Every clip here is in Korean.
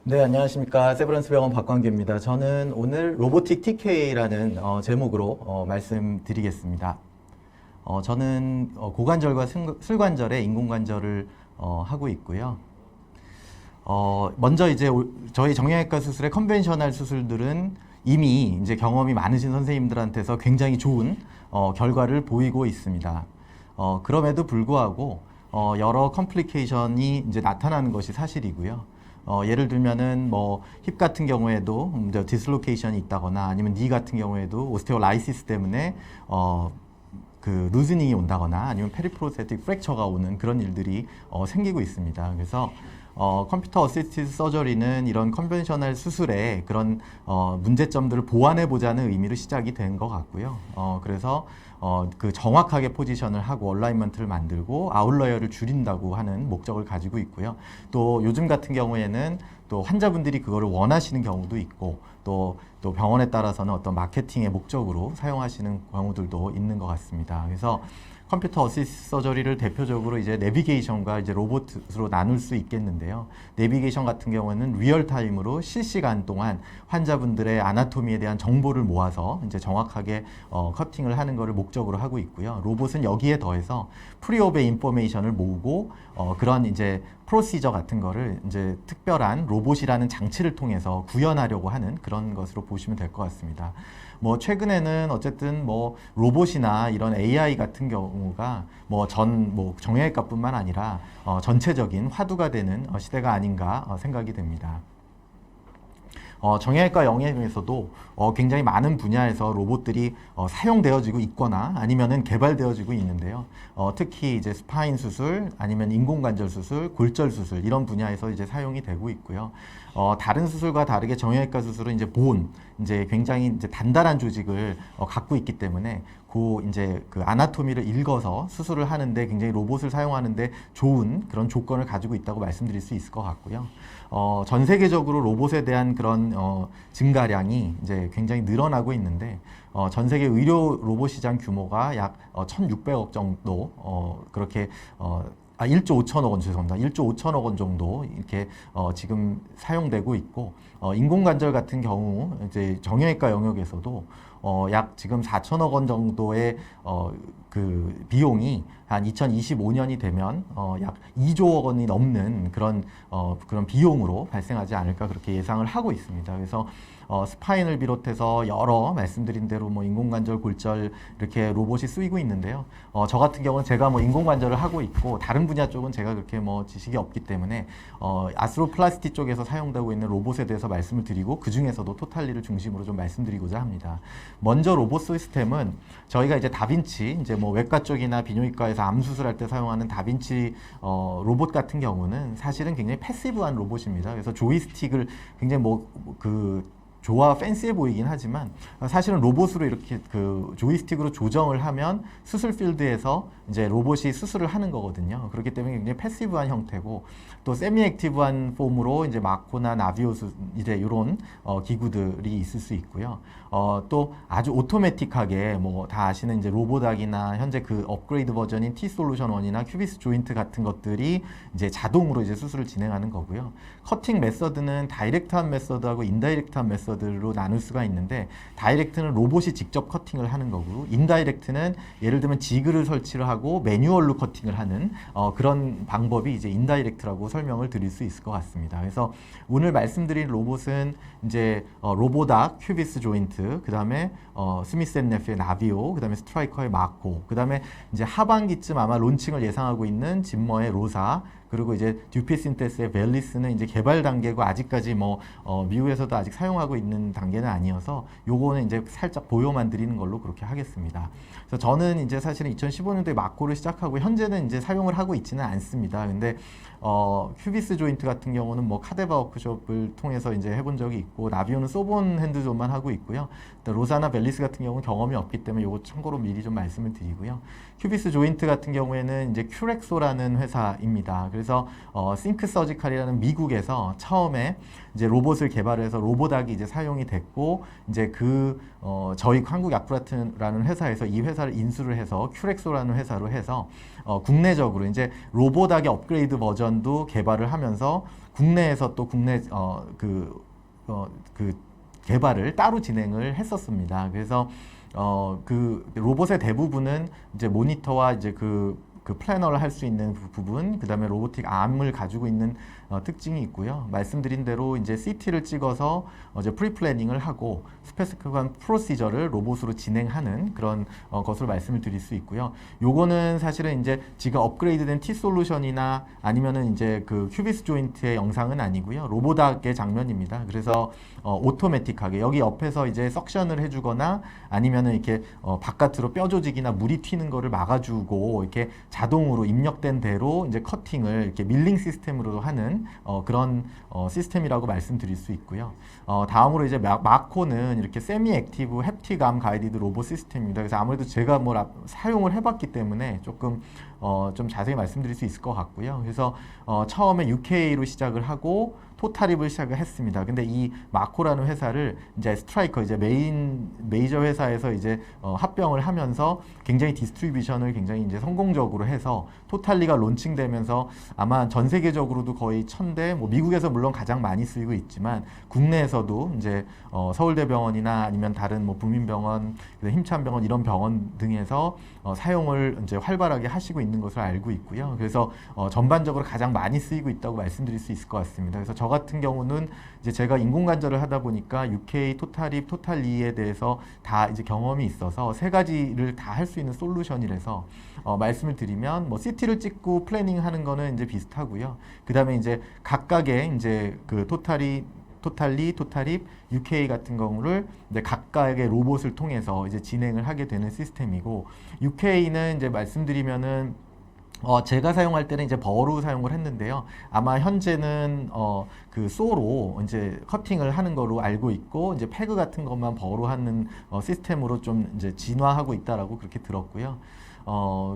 네, 안녕하십니까. 세브란스 병원 박광규입니다. 저는 오늘 로보틱 TK라는 제목으로 말씀드리겠습니다. 저는 고관절과 슬관절의 인공관절을 하고 있고요. 먼저 이제 저희 정형외과 수술의 컨벤셔널 수술들은 이미 이제 경험이 많으신 선생님들한테서 굉장히 좋은 결과를 보이고 있습니다. 그럼에도 불구하고 여러 컴플리케이션이 이제 나타나는 것이 사실이고요. 예를 들면은 뭐 힙 같은 경우에도 디슬로케이션이 있다거나 아니면 니 같은 경우에도 오스테오라이시스 때문에 그 루즈닝이 온다거나 아니면 페리프로스테틱 프랙처가 오는 그런 일들이 생기고 있습니다. 그래서 컴퓨터 어시스티드 서저리는 이런 컨벤셔널 수술의 그런 문제점들을 보완해 보자는 의미로 시작이 된 것 같고요. 그래서 그 정확하게 포지션을 하고 얼라이먼트를 만들고 아웃라이어를 줄인다고 하는 목적을 가지고 있고요. 또 요즘 같은 경우에는 또 환자분들이 그거를 원하시는 경우도 있고 또 병원에 따라서는 어떤 마케팅의 목적으로 사용하시는 경우들도 있는 것 같습니다. 그래서 컴퓨터 어시스트 서저리를 대표적으로 이제 내비게이션과 이제 로봇으로 나눌 수 있겠는데요. 내비게이션 같은 경우는 리얼타임으로 실시간 동안 환자분들의 아나토미에 대한 정보를 모아서 이제 정확하게 커팅을 하는 것을 목적으로 하고 있고요. 로봇은 여기에 더해서 프리옵의 인포메이션을 모으고 그런 이제 프로시저 같은 거를 이제 특별한 로봇이라는 장치를 통해서 구현하려고 하는 그런 것으로 보시면 될 것 같습니다. 뭐 최근에는 어쨌든 뭐 로봇이나 이런 AI 같은 경우가 뭐 정형외과뿐만 아니라 전체적인 화두가 되는 시대가 아닌가 생각이 됩니다. 정형외과 영역에서도 굉장히 많은 분야에서 로봇들이 사용되어지고 있거나 아니면은 개발되어지고 있는데요. 특히 이제 스파인 수술, 아니면 인공관절 수술, 골절 수술 이런 분야에서 이제 사용이 되고 있고요. 다른 수술과 다르게 정형외과 수술은 이제 굉장히 이제 단단한 조직을 갖고 있기 때문에 이제 그 아나토미를 읽어서 수술을 하는데 굉장히 로봇을 사용하는데 좋은 그런 조건을 가지고 있다고 말씀드릴 수 있을 것 같고요. 전 세계적으로 로봇에 대한 그런 증가량이 이제 굉장히 늘어나고 있는데 전 세계 의료 로봇 시장 규모가 약 1,600억 정도 그렇게 1조 5천억 원 죄송합니다. 1조 5천억 원 정도 이렇게 지금 사용되고 있고 인공관절 같은 경우 이제 정형외과 영역에서도 약 지금 4천억 원 정도의 그 비용이 한 2025년이 되면 약 2조 원이 넘는 그런 비용으로 발생하지 않을까 그렇게 예상을 하고 있습니다. 그래서 스파인을 비롯해서 여러 말씀드린 대로 뭐 인공관절, 골절 이렇게 로봇이 쓰이고 있는데요. 저 같은 경우는 제가 뭐 인공관절을 하고 있고 다른 분야 쪽은 제가 그렇게 뭐 지식이 없기 때문에 아스로플라스티 쪽에서 사용되고 있는 로봇에 대해서 말씀을 드리고 그 중에서도 토탈리를 중심으로 좀 말씀드리고자 합니다. 먼저 로봇 시스템은 저희가 이제 다빈치 이제 뭐 외과 쪽이나 비뇨기과에서 암 수술할 때 사용하는 다빈치 로봇 같은 경우는 사실은 굉장히 패시브한 로봇입니다. 그래서 조이스틱을 굉장히 좋아 팬시해 보이긴 하지만 사실은 로봇으로 이렇게 그 조이스틱으로 조정을 하면 수술 필드에서 이제 로봇이 수술을 하는 거거든요. 그렇기 때문에 굉장히 패시브한 형태고 또 세미 액티브한 폼으로 이제 마코나 나비오 이제 이런 기구들이 있을 수 있고요. 또 아주 오토매틱하게 뭐 다 아시는 이제 로보닥이나 현재 그 업그레이드 버전인 T 솔루션 1이나 큐비스 조인트 같은 것들이 이제 자동으로 이제 수술을 진행하는 거고요. 커팅 메서드는 다이렉트한 메서드하고 인다이렉트한 메서드로 나눌 수가 있는데 다이렉트는 로봇이 직접 커팅을 하는 거고 인다이렉트는 예를 들면 지그를 설치를 하고 매뉴얼로 커팅을 하는 그런 방법이 이제 인다이렉트라고 설명을 드릴 수 있을 것 같습니다. 그래서 오늘 말씀드린 로봇은 이제 로보닥, 큐비스 조인트, 그 다음에 스미스앤네프의 나비오, 그 다음에 스트라이커의 마코, 그 다음에 이제 하반기쯤 아마 론칭을 예상하고 있는 짐머의 로사, 그리고 이제 듀피신테스의 벨리스는 이제 개발 단계고 아직까지 뭐 미국에서도 아직 사용하고 있는 단계는 아니어서 요거는 이제 살짝 보여만 드리는 걸로 그렇게 하겠습니다. 그래서 저는 이제 사실은 2015년도에 마코를 시작하고 현재는 이제 사용을 하고 있지는 않습니다. 근데 큐비스 조인트 같은 경우는 뭐 카데바 워크숍을 통해서 이제 해본 적이 있고 나비오는 소본 핸드존만 하고 있고요. 로사나 벨리스 같은 경우는 경험이 없기 때문에 요거 참고로 미리 좀 말씀을 드리고요. 큐비스 조인트 같은 경우에는 이제 큐렉소라는 회사입니다. 그래서 싱크 서지컬이라는 미국에서 처음에 이제 로봇을 개발해서 로보닥이 이제 사용이 됐고, 이제 저희 한국 야쿠라트라는 회사에서 이 회사를 인수를 해서 큐렉소라는 회사로 해서 국내적으로 이제 로보닥의 업그레이드 버전도 개발을 하면서 국내에서 또 국내 그 개발을 따로 진행을 했었습니다. 그래서 그 로봇의 대부분은 이제 모니터와 이제 그 플래너를 할 수 있는 부분, 그 다음에 로보틱 암을 가지고 있는 특징이 있고요. 말씀드린 대로 이제 CT를 찍어서 이제 프리플래닝을 하고 스페시픽한 프로시저를 로봇으로 진행하는 그런 것으로 말씀을 드릴 수 있고요. 요거는 사실은 이제 지금 업그레이드된 T 솔루션이나 아니면은 이제 그 큐비스 조인트의 영상은 아니고요. 로보닥의 장면입니다. 그래서 오토매틱하게 여기 옆에서 이제 석션을 해주거나 아니면은 이렇게 바깥으로 뼈 조직이나 물이 튀는 거를 막아주고 이렇게 자동으로 입력된 대로 이제 커팅을 이렇게 밀링 시스템으로 하는 그런 시스템이라고 말씀드릴 수 있고요. 다음으로 이제 마코는 이렇게 세미 액티브 햅틱 암 가이디드 로봇 시스템입니다. 그래서 아무래도 제가 사용을 해봤기 때문에 조금 좀 자세히 말씀드릴 수 있을 것 같고요. 그래서 처음에 UK로 시작을 하고 토탈입을 시작을 했습니다. 근데 이 마코라는 회사를 이제 스트라이커 이제 메이저 회사에서 이제 합병을 하면서 굉장히 디스트리뷰션을 굉장히 이제 성공적으로 해서 토탈리가 론칭되면서 아마 전 세계적으로도 거의 1000대, 뭐 미국에서 물론 가장 많이 쓰이고 있지만 국내에서도 이제 서울대병원이나 아니면 다른 뭐 부민병원, 힘찬병원 이런 병원 등에서 사용을 이제 활발하게 하시고 있는 것으로 알고 있고요. 그래서 전반적으로 가장 많이 쓰이고 있다고 말씀드릴 수 있을 것 같습니다. 그래서 저 같은 경우는 이제 제가 인공관절을 하다 보니까 UK, 토탈입, 토탈리에 대해서 다 이제 경험이 있어서 세 가지를 다 할 수 있는 솔루션이라서 말씀을 드리면 뭐 CT를 찍고 플래닝하는 거는 이제 비슷하고요. 그 다음에 이제 각각의 이제 그 토탈리, 토탈입, UK 같은 경우를 이제 각각의 로봇을 통해서 이제 진행을 하게 되는 시스템이고, UK는 이제 말씀드리면은 제가 사용할 때는 이제 버로 사용을 했는데요. 아마 현재는 그 소로 이제 커팅을 하는 거로 알고 있고, 이제 패그 같은 것만 버로 하는 시스템으로 좀 이제 진화하고 있다라고 그렇게 들었고요.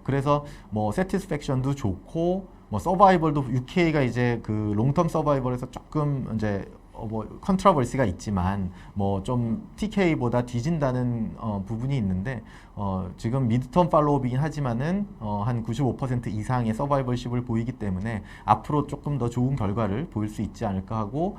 그래서 뭐 세티스팩션도 좋고, 뭐 서바이벌도 UK가 이제 그 롱텀 서바이벌에서 조금 이제 뭐 컨트러버시가 있지만 뭐 좀 TK보다 뒤진다는 부분이 있는데, 지금 미드텀 팔로우이긴 하지만은 한 95% 이상의 서바이벌십을 보이기 때문에 앞으로 조금 더 좋은 결과를 보일 수 있지 않을까 하고,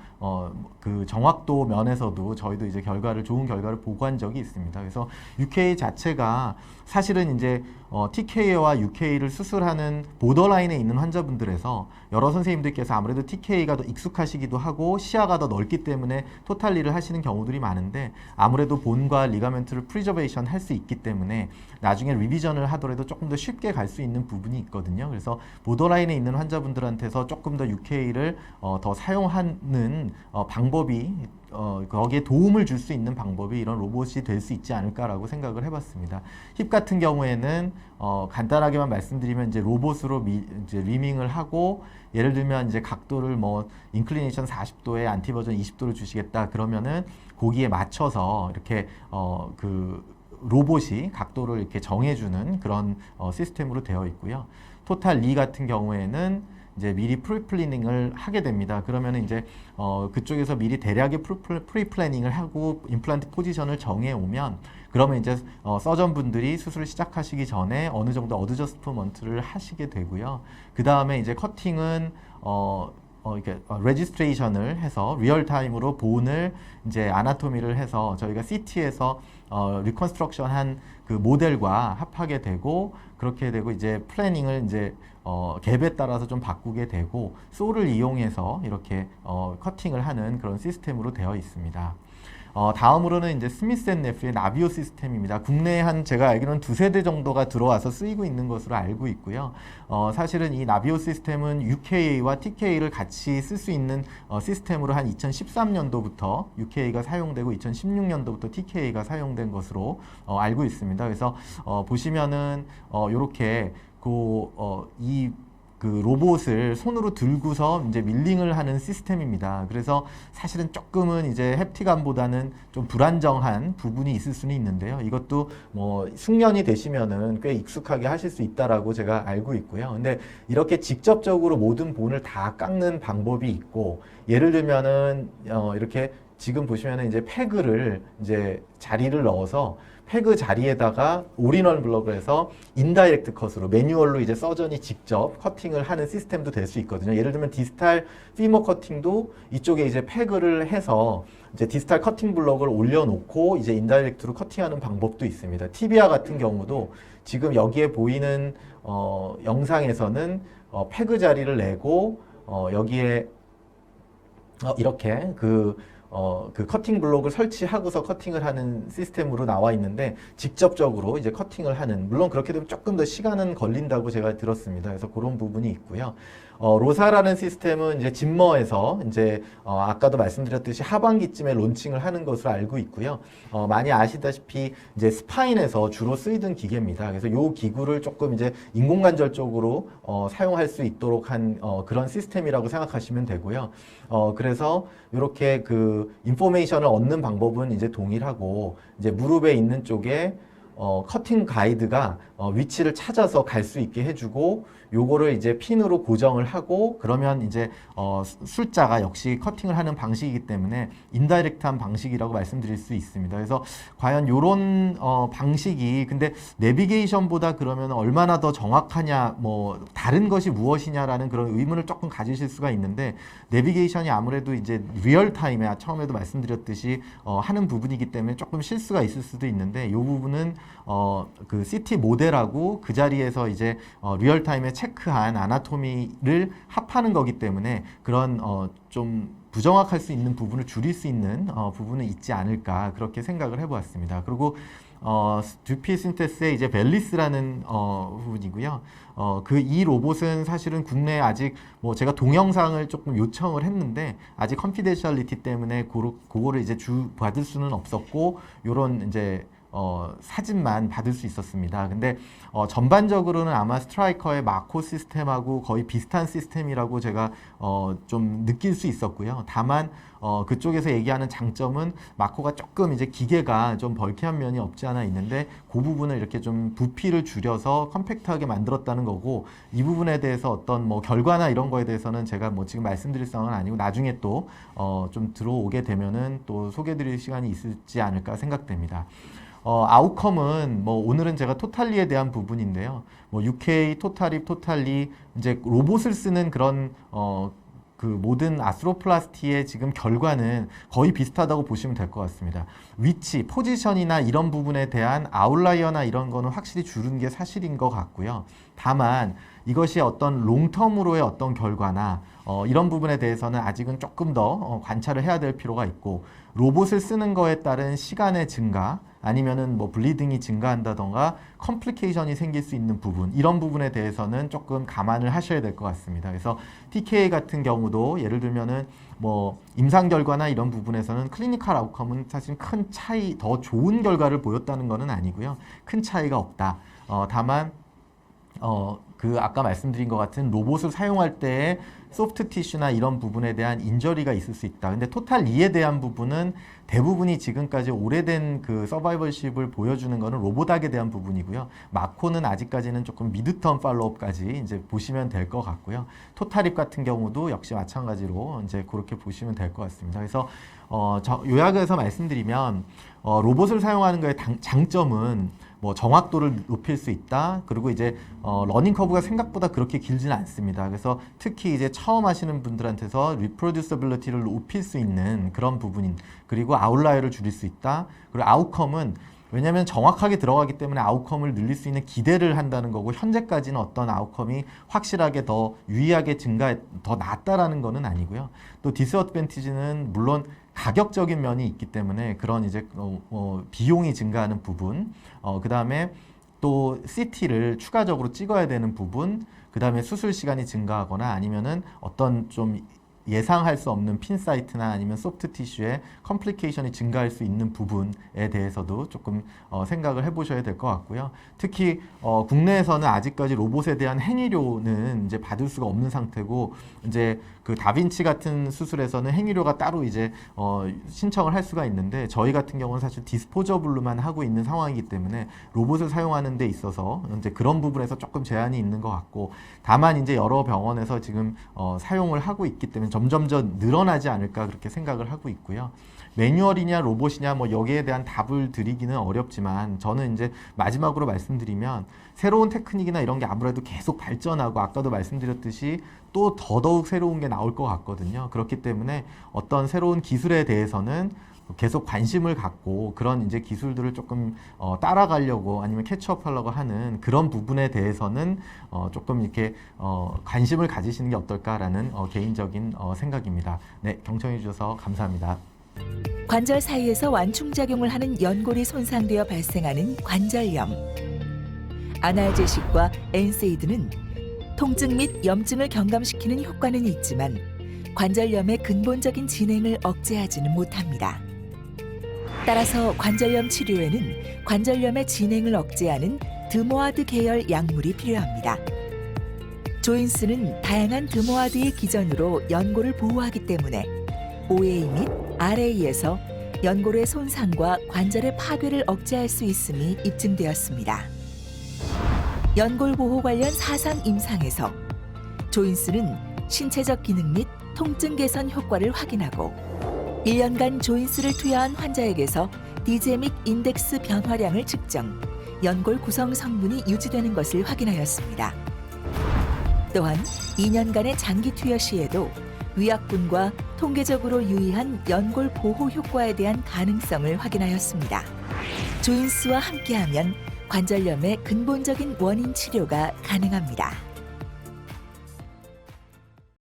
그 정확도 면에서도 저희도 이제 좋은 결과를 보고한 적이 있습니다. 그래서 UK 자체가 사실은 이제 TK와 UK를 수술하는 보더라인에 있는 환자분들에서 여러 선생님들께서 아무래도 TK가 더 익숙하시기도 하고 시야가 더 넓기 때문에 토탈리를 하시는 경우들이 많은데, 아무래도 본과 리가멘트를 프리저베이션 할 수 있기 때문에 나중에 리비전을 하더라도 조금 더 쉽게 갈 수 있는 부분이 있거든요. 그래서 보더라인에 있는 환자분들한테서 조금 더 UK를 더 사용하는 방법이 거기에 도움을 줄 수 있는 방법이 이런 로봇이 될 수 있지 않을까라고 생각을 해봤습니다. 힙 같은 경우에는 간단하게만 말씀드리면 이제 로봇으로 이제 리밍을 하고, 예를 들면 이제 각도를 뭐 인클리네이션 40도에 안티버전 20도를 주시겠다 그러면은 거기에 맞춰서 이렇게 그 로봇이 각도를 이렇게 정해주는 그런 시스템으로 되어 있고요. 토탈 리 같은 경우에는 이제 미리 프리플래닝을 하게 됩니다. 그러면 이제 그쪽에서 미리 대략의 프리플래닝을 하고 임플란트 포지션을 정해 오면, 그러면 이제 서전분들이 수술을 시작하시기 전에 어느 정도 어드저스트먼트를 하시게 되고요. 그 다음에 이제 커팅은 이렇게 레지스트레이션을 해서 리얼타임으로 본을 이제 아나토미를 해서 저희가 CT에서 리컨스트럭션 한 그 모델과 합하게 되고, 그렇게 되고 이제 플래닝을 이제 갭에 따라서 좀 바꾸게 되고, 소를 이용해서 이렇게 커팅을 하는 그런 시스템으로 되어 있습니다. 다음으로는 이제 스미스앤네프의 나비오 시스템입니다. 국내에 제가 알기로는 2-3대 정도가 들어와서 쓰이고 있는 것으로 알고 있고요. 사실은 이 나비오 시스템은 UK와 TK를 같이 쓸 수 있는 시스템으로 한 2013년도부터 UK가 사용되고 2016년도부터 TK가 사용된 것으로 알고 있습니다. 그래서 보시면은 요렇게 이 그 로봇을 손으로 들고서 이제 밀링을 하는 시스템입니다. 그래서 사실은 조금은 이제 햅틱감보다는 좀 불안정한 부분이 있을 수는 있는데요. 이것도 뭐 숙련이 되시면은 꽤 익숙하게 하실 수 있다라고 제가 알고 있고요. 근데 이렇게 직접적으로 모든 본을 다 깎는 방법이 있고, 예를 들면은 이렇게 지금 보시면은 이제 패그를 이제 자리를 넣어서 패그 자리에다가 올인원 블럭을 해서 인다이렉트 컷으로 매뉴얼로 이제 서전이 직접 커팅을 하는 시스템도 될 수 있거든요. 예를 들면 디스탈 피머 커팅도 이쪽에 이제 패그를 해서 이제 디스탈 커팅 블럭을 올려놓고 이제 인다이렉트로 커팅하는 방법도 있습니다. 티비아 같은 경우도 지금 여기에 보이는 영상에서는 패그 자리를 내고 여기에 이렇게 그 커팅 블록을 설치하고서 커팅을 하는 시스템으로 나와 있는데, 직접적으로 이제 커팅을 하는, 물론 그렇게 되면 조금 더 시간은 걸린다고 제가 들었습니다. 그래서 그런 부분이 있고요. 로사라는 시스템은 이제 짐머에서 이제 아까도 말씀드렸듯이 하반기쯤에 론칭을 하는 것으로 알고 있고요. 많이 아시다시피 이제 스파인에서 주로 쓰이던 기계입니다. 그래서 이 기구를 조금 이제 인공관절 쪽으로 사용할 수 있도록 한 그런 시스템이라고 생각하시면 되고요. 그래서 이렇게 그 인포메이션을 얻는 방법은 이제 동일하고, 이제 무릎에 있는 쪽에 커팅 가이드가 위치를 찾아서 갈 수 있게 해주고, 요거를 이제 핀으로 고정을 하고, 그러면 이제 술자가 역시 커팅을 하는 방식이기 때문에 인다이렉트한 방식이라고 말씀드릴 수 있습니다. 그래서 과연 요런 방식이 근데 내비게이션보다 그러면 얼마나 더 정확하냐, 뭐 다른 것이 무엇이냐라는 그런 의문을 조금 가지실 수가 있는데, 내비게이션이 아무래도 이제 리얼타임에 처음에도 말씀드렸듯이 하는 부분이기 때문에 조금 실수가 있을 수도 있는데, 요 부분은 그 CT 모델하고 그 자리에서 이제 리얼타임에 체크한 아나토미를 합하는 거기 때문에 그런 좀 부정확할 수 있는 부분을 줄일 수 있는 부분은 있지 않을까, 그렇게 생각을 해보았습니다. 그리고 듀피 신테스의 이제 벨리스라는 부분이고요. 그 이 로봇은 사실은 국내에 아직 뭐 제가 동영상을 조금 요청을 했는데 아직 컨피덴셜리티 때문에 그거를 이제 받을 수는 없었고, 요런 이제 사진만 받을 수 있었습니다. 근데 전반적으로는 아마 스트라이커의 마코 시스템하고 거의 비슷한 시스템이라고 제가 좀 느낄 수 있었고요. 다만 그쪽에서 얘기하는 장점은 마코가 조금 이제 기계가 좀 벌키한 면이 없지 않아 있는데, 그 부분을 이렇게 좀 부피를 줄여서 컴팩트하게 만들었다는 거고, 이 부분에 대해서 어떤 뭐 결과나 이런 거에 대해서는 제가 뭐 지금 말씀드릴 상황은 아니고, 나중에 또 좀 들어오게 되면은 또 소개드릴 시간이 있을지 않을까 생각됩니다. 아웃컴은 뭐 오늘은 제가 토탈리에 대한 부분인데요. 뭐 UK, 토탈립, 토탈리 이제 로봇을 쓰는 그런 그 모든 아스트로플라스티의 지금 결과는 거의 비슷하다고 보시면 될 것 같습니다. 위치, 포지션이나 이런 부분에 대한 아웃라이어나 이런 거는 확실히 줄은 게 사실인 것 같고요. 다만 이것이 어떤 롱텀으로의 어떤 결과나 이런 부분에 대해서는 아직은 조금 더 관찰을 해야 될 필요가 있고, 로봇을 쓰는 거에 따른 시간의 증가, 아니면은 뭐 블리딩이 증가한다던가 컴플리케이션이 생길 수 있는 부분, 이런 부분에 대해서는 조금 감안을 하셔야 될 것 같습니다. 그래서 TKA 같은 경우도 예를 들면은 뭐 임상 결과나 이런 부분에서는 클리니컬 아웃컴은 사실 큰 차이, 더 좋은 결과를 보였다는 것은 아니고요. 큰 차이가 없다. 다만 그 아까 말씀드린 것 같은 로봇을 사용할 때의 소프트 티슈나 이런 부분에 대한 인저리가 있을 수 있다. 근데 토탈 2에 대한 부분은 대부분이 지금까지 오래된 그 서바이벌십을 보여주는 거는 로보닥에 대한 부분이고요. 마코는 아직까지는 조금 미드텀 팔로우업까지 이제 보시면 될 것 같고요. 토탈립 같은 경우도 역시 마찬가지로 이제 그렇게 보시면 될 것 같습니다. 그래서 요약해서 말씀드리면 로봇을 사용하는 거의 장점은 뭐 정확도를 높일 수 있다. 그리고 이제 러닝 커브가 생각보다 그렇게 길지는 않습니다. 그래서 특히 이제 처음 하시는 분들한테서 리프로듀서빌리티를 높일 수 있는 그런 부분인, 그리고 아웃라이어를 줄일 수 있다. 그리고 아웃컴은 왜냐하면 정확하게 들어가기 때문에 아웃컴을 늘릴 수 있는 기대를 한다는 거고, 현재까지는 어떤 아웃컴이 확실하게 더 유의하게 더 낫다라는 거는 아니고요. 또 디스어드밴티지는 물론 가격적인 면이 있기 때문에 그런 이제 비용이 증가하는 부분, 그 다음에 또 CT를 추가적으로 찍어야 되는 부분, 그 다음에 수술 시간이 증가하거나 아니면은 어떤 좀 예상할 수 없는 핀 사이트나 아니면 소프트 티슈의 컴플리케이션이 증가할 수 있는 부분에 대해서도 조금 생각을 해보셔야 될 것 같고요. 특히 국내에서는 아직까지 로봇에 대한 행위료는 이제 받을 수가 없는 상태고, 이제 그 다빈치 같은 수술에서는 행위료가 따로 이제 신청을 할 수가 있는데, 저희 같은 경우는 사실 디스포저블로만 하고 있는 상황이기 때문에 로봇을 사용하는 데 있어서 이제 그런 부분에서 조금 제한이 있는 것 같고, 다만 이제 여러 병원에서 지금 사용을 하고 있기 때문에 점점점 늘어나지 않을까 그렇게 생각을 하고 있고요. 매뉴얼이냐 로봇이냐 뭐 여기에 대한 답을 드리기는 어렵지만, 저는 이제 마지막으로 말씀드리면 새로운 테크닉이나 이런 게 아무래도 계속 발전하고, 아까도 말씀드렸듯이 또 더더욱 새로운 게 나올 것 같거든요. 그렇기 때문에 어떤 새로운 기술에 대해서는 계속 관심을 갖고 그런 이제 기술들을 조금 따라가려고 아니면 캐치업하려고 하는 그런 부분에 대해서는 조금 이렇게 관심을 가지시는 게 어떨까라는 개인적인 생각입니다. 네, 경청해 주셔서 감사합니다. 관절 사이에서 완충작용을 하는 연골이 손상되어 발생하는 관절염. 아날제식과 엔세이드는 통증 및 염증을 경감시키는 효과는 있지만 관절염의 근본적인 진행을 억제하지는 못합니다. 따라서 관절염 치료에는 관절염의 진행을 억제하는 드모아드 계열 약물이 필요합니다. 조인스는 다양한 드모아드의 기전으로 연골을 보호하기 때문에 OA 및 RA에서 연골의 손상과 관절의 파괴를 억제할 수 있음이 입증되었습니다. 연골 보호 관련 4상 임상에서 조인스는 신체적 기능 및 통증 개선 효과를 확인하고 1년간 조인스를 투여한 환자에게서 디제믹 인덱스 변화량을 측정, 연골 구성 성분이 유지되는 것을 확인하였습니다. 또한 2년간의 장기 투여 시에도 위약분과 통계적으로 유의한 연골 보호 효과에 대한 가능성을 확인하였습니다. 조인스와 함께하면 관절염의 근본적인 원인 치료가 가능합니다.